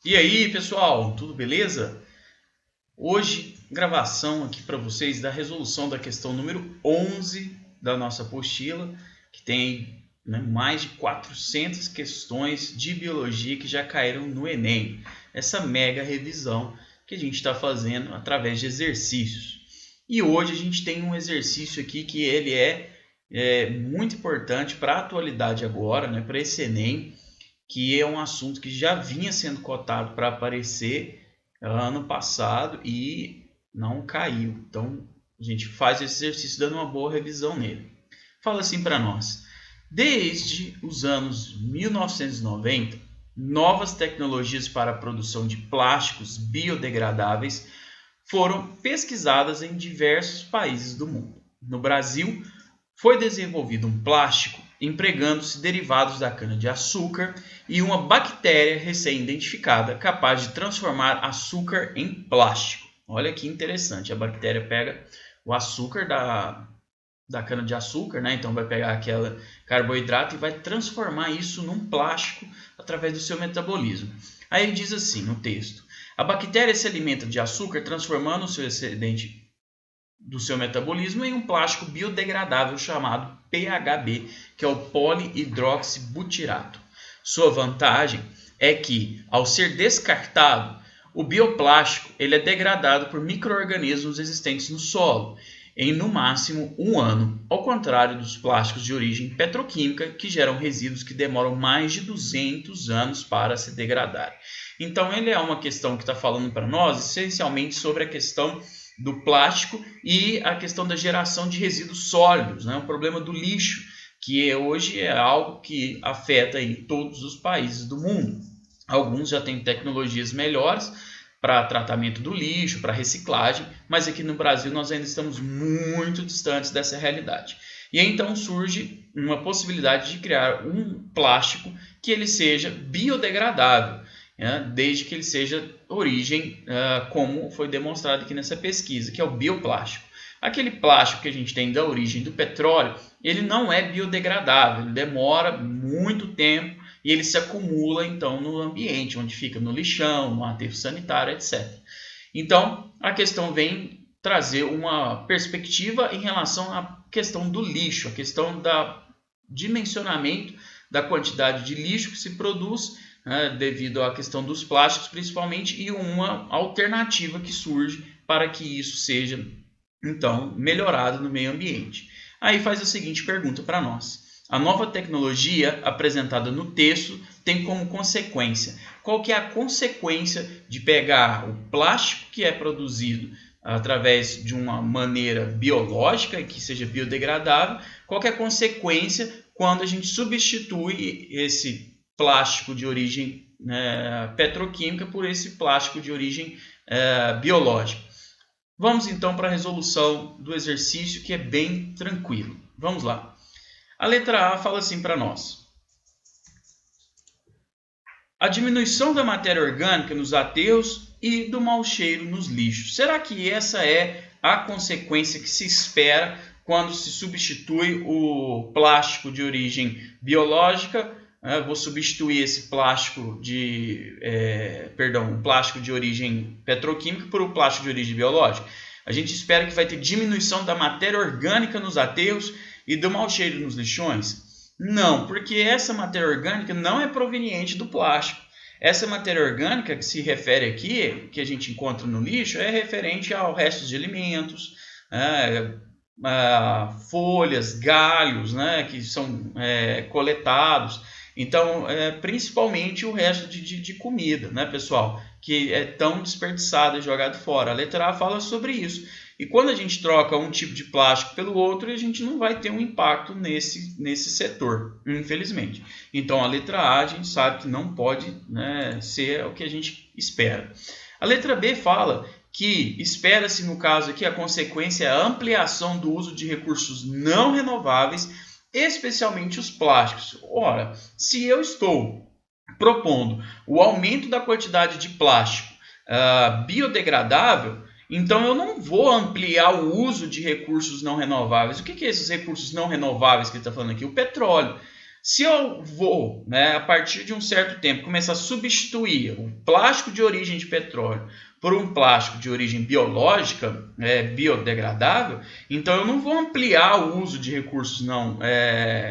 E aí, pessoal, tudo beleza? Hoje, gravação aqui para vocês da resolução da questão número 11 da nossa apostila, que tem mais de 400 questões de biologia que já caíram no Enem. Essa mega revisão que a gente está fazendo através de exercícios. E hoje a gente tem um exercício aqui que ele é muito importante para a atualidade agora, para esse Enem, que é um assunto que já vinha sendo cotado para aparecer ano passado e não caiu. Então, a gente faz esse exercício dando uma boa revisão nele. Fala assim para nós. Desde os anos 1990, novas tecnologias para a produção de plásticos biodegradáveis foram pesquisadas em diversos países do mundo. No Brasil, foi desenvolvido um plástico empregando-se derivados da cana-de-açúcar e uma bactéria recém-identificada capaz de transformar açúcar em plástico. Olha que interessante, a bactéria pega o açúcar da cana-de-açúcar, então vai pegar aquele carboidrato e vai transformar isso num plástico através do seu metabolismo. Aí ele diz assim no texto: a bactéria se alimenta de açúcar transformando o seu excedente do seu metabolismo em um plástico biodegradável chamado PHB, que é o polihidroxibutirato. Sua vantagem é que, ao ser descartado, o bioplástico ele é degradado por micro-organismos existentes no solo em no máximo 1 ano, ao contrário dos plásticos de origem petroquímica que geram resíduos que demoram mais de 200 anos para se degradar. Então ele é uma questão que está falando para nós essencialmente sobre a questão do plástico e a questão da geração de resíduos sólidos, o problema do lixo, que hoje é algo que afeta em todos os países do mundo. Alguns já têm tecnologias melhores para tratamento do lixo, para reciclagem, mas aqui no Brasil nós ainda estamos muito distantes dessa realidade. E então surge uma possibilidade de criar um plástico que ele seja biodegradável, desde que ele seja origem, como foi demonstrado aqui nessa pesquisa, que é o bioplástico. Aquele plástico que a gente tem da origem do petróleo, ele não é biodegradável, ele demora muito tempo e ele se acumula então no ambiente, onde fica no lixão, no aterro sanitário, etc. Então, a questão vem trazer uma perspectiva em relação à questão do lixo, a questão do dimensionamento da quantidade de lixo que se produz, devido à questão dos plásticos principalmente, e uma alternativa que surge para que isso seja então melhorado no meio ambiente. Aí faz a seguinte pergunta para nós: a nova tecnologia apresentada no texto tem como consequência, qual que é a consequência de pegar o plástico que é produzido através de uma maneira biológica que seja biodegradável, qual que é a consequência quando a gente substitui esse plástico de origem petroquímica por esse plástico de origem biológica. Vamos então para a resolução do exercício, que é bem tranquilo. Vamos lá. A letra A fala assim para nós: a diminuição da matéria orgânica nos aterros e do mau cheiro nos lixos. Será que essa é a consequência que se espera quando se substitui o plástico de origem biológica? Vou substituir esse plástico plástico de origem petroquímica por um plástico de origem biológica. A gente espera que vai ter diminuição da matéria orgânica nos aterros e do mau cheiro nos lixões? Não, porque essa matéria orgânica não é proveniente do plástico. Essa matéria orgânica que se refere aqui, que a gente encontra no lixo, é referente ao resto de alimentos, folhas, galhos, que são coletados. Então, principalmente o resto de comida, pessoal, que é tão desperdiçado e jogado fora. A letra A fala sobre isso. E quando a gente troca um tipo de plástico pelo outro, a gente não vai ter um impacto nesse setor, infelizmente. Então, a letra A a gente sabe que não pode ser o que a gente espera. A letra B fala que espera-se, no caso aqui, a consequência é a ampliação do uso de recursos não renováveis, especialmente os plásticos. Ora, se eu estou propondo o aumento da quantidade de plástico biodegradável, então eu não vou ampliar o uso de recursos não renováveis. O que é esses recursos não renováveis que ele está falando aqui? O petróleo. Se eu vou, a partir de um certo tempo, começar a substituir o plástico de origem de petróleo por um plástico de origem biológica, biodegradável, então eu não vou ampliar o uso de recursos não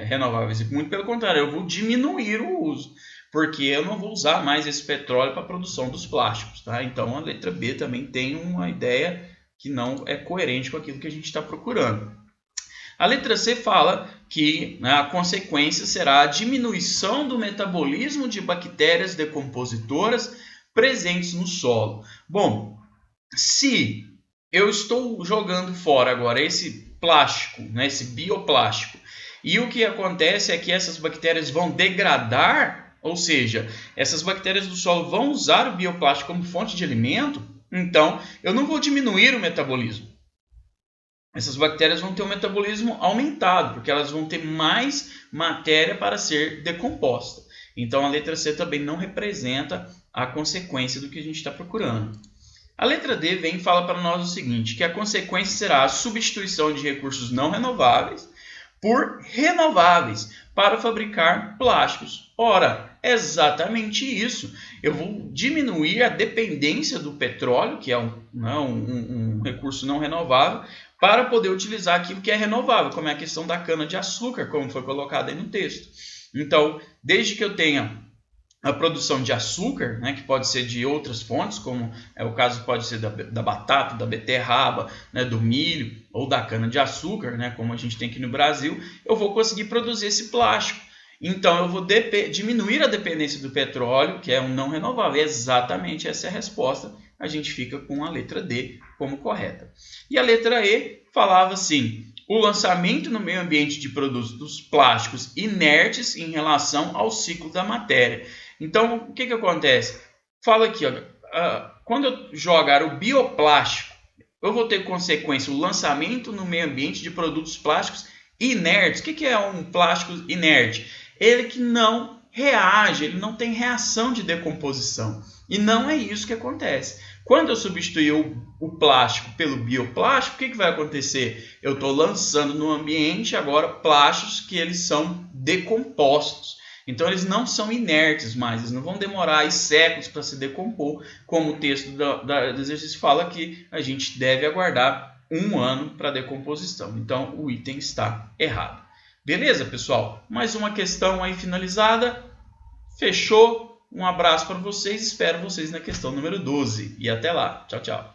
renováveis, muito pelo contrário, eu vou diminuir o uso, porque eu não vou usar mais esse petróleo para a produção dos plásticos. Tá? Então a letra B também tem uma ideia que não é coerente com aquilo que a gente está procurando. A letra C fala que a consequência será a diminuição do metabolismo de bactérias decompositoras presentes no solo. Bom, se eu estou jogando fora agora esse plástico, esse bioplástico, e o que acontece é que essas bactérias vão degradar, ou seja, essas bactérias do solo vão usar o bioplástico como fonte de alimento, então eu não vou diminuir o metabolismo. Essas bactérias vão ter um metabolismo aumentado, porque elas vão ter mais matéria para ser decomposta. Então a letra C também não representa a consequência do que a gente está procurando. A letra D vem e fala para nós o seguinte, que a consequência será a substituição de recursos não renováveis por renováveis para fabricar plásticos. Ora, é exatamente isso. Eu vou diminuir a dependência do petróleo, que é um recurso não renovável, para poder utilizar aquilo que é renovável, como é a questão da cana-de-açúcar, como foi colocado aí no texto. Então, desde que eu tenha a produção de açúcar, que pode ser de outras fontes, como é o caso pode ser da batata, da beterraba, do milho ou da cana-de-açúcar, como a gente tem aqui no Brasil, eu vou conseguir produzir esse plástico. Então, eu vou diminuir a dependência do petróleo, que é um não renovável. E exatamente essa é a resposta. A gente fica com a letra D como correta. E a letra E falava assim, o lançamento no meio ambiente de produtos plásticos inertes em relação ao ciclo da matéria. Então, o que acontece? Fala aqui, quando eu jogar o bioplástico, eu vou ter consequência o lançamento no meio ambiente de produtos plásticos inertes. O que é um plástico inerte? Ele que não reage, ele não tem reação de decomposição. E não é isso que acontece. Quando eu substituir o plástico pelo bioplástico, o que vai acontecer? Eu estou lançando no ambiente agora plásticos que eles são decompostos. Então eles não são inertes mais, eles não vão demorar séculos para se decompor, como o texto do exercício fala que a gente deve aguardar 1 ano para decomposição. Então o item está errado. Beleza, pessoal? Mais uma questão aí finalizada. Fechou? Um abraço para vocês, espero vocês na questão número 12. E até lá. Tchau, tchau.